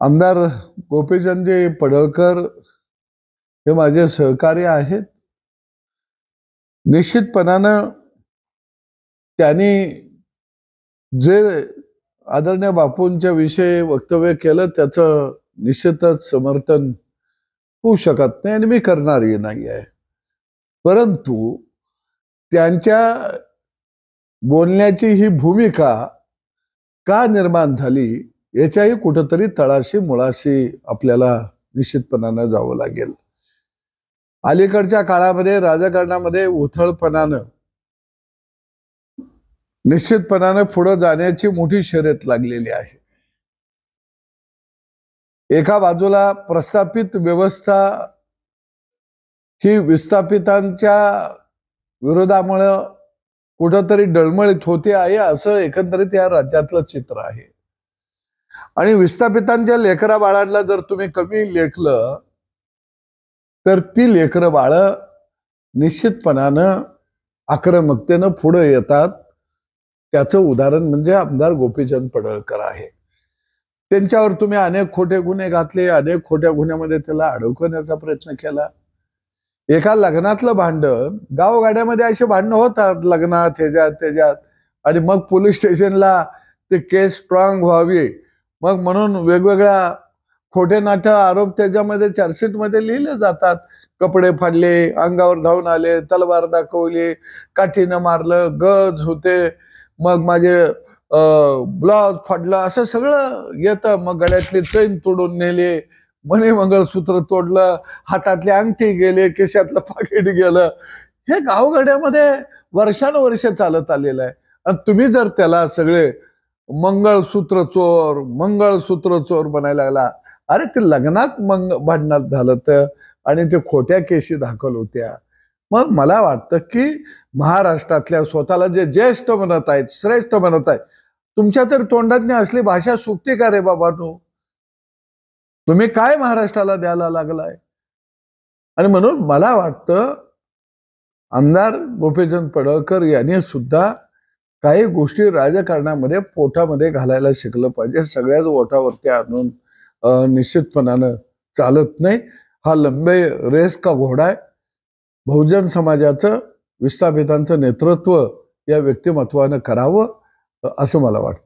आमदार गोपीचंदजी पडळकर हे माझे सहकारी आहेत। निश्चितपणानं त्यांनी जे आदरणीय बापूंच्या विषयी वक्तव्य केलं त्याचं निश्चितच समर्थन होऊ शकत नाही आणि मी करणारही नाही आहे। परंतु त्यांच्या बोलण्याची ही भूमिका का निर्माण झाली याच्याही कुठेतरी तळाशी मुळाशी आपल्याला निश्चितपणानं जावं लागेल। अलीकडच्या काळामध्ये राजकारणामध्ये उथळपणानं निश्चितपणानं पुढे जाण्याची मोठी शर्यत लागलेली आहे। एका बाजूला प्रस्थापित व्यवस्था ही विस्थापितांच्या विरोधामुळे कुठेतरी डळमळीत होते आहे असं एकंदरीत या राज्यातलं चित्र आहे। आणि विस्थापितांच्या लेकरा बाळांना जर तुम्ही कमी लेखलं तर ती लेकरं बाळ निश्चितपणानं आक्रमकतेनं पुढे येतात। त्याचं उदाहरण म्हणजे आमदार गोपीचंद पडळकर आहे। त्यांच्यावर तुम्ही अनेक खोटे गुन्हे घातले, अनेक खोट्या गुन्ह्यामध्ये त्याला अडकवण्याचा प्रयत्न केला। एका लग्नातलं भांडण गावगाड्यामध्ये असे भांडणं होतात लग्नात त्याच्यात आणि मग पोलीस स्टेशनला ते केस स्ट्रॉंग व्हावी मग म्हणून वेगवेगळ्या खोटे नाटे आरोप त्याच्यामध्ये चार्जशीटमध्ये लिहिले जातात। कपडे फाडले, अंगावर धावून आले, तलवार दाखवली, काठीनं मारलं, गज होते, मग माझे ब्लाउज फाडलं, असं सगळं येतं। मग गळ्यातली चैन तोडून नेले, मणी मंगळसूत्र तोडलं, हातातले अंगठी गेले, केशातलं पाकिट गेलं। हे गावगाड्यामध्ये वर्षानुवर्ष चालत आलेलं आहे। आणि तुम्ही जर त्याला सगळे मंगळसूत्र चोर बनायला लागला, अरे ते लग्नात भांडणात झालं तर आणि ते खोट्या केशी दाखल होत्या। मग मला वाटतं की महाराष्ट्रातल्या स्वतःला जे ज्येष्ठ म्हणत आहेत, श्रेष्ठ म्हणत आहेत, तुमच्या तर तोंडातनी असली भाषा सुटते का रे बाबा? तुम्ही काय महाराष्ट्राला द्यायला लागलाय? आणि म्हणून मला वाटतं आमदार गोपीचंद पडळकर यांनी सुद्धा काही गोष्टी राजकारणामध्ये पोटामध्ये घालायला शिकलं पाहिजे। सगळ्याच ओठावरती आणून निश्चितपणानं चालत नाही। हा लंबे रेस का घोडा आहे। बहुजन समाजाचं विस्थापितांचं नेतृत्व या व्यक्तिमत्वानं करावं असं मला वाटतं।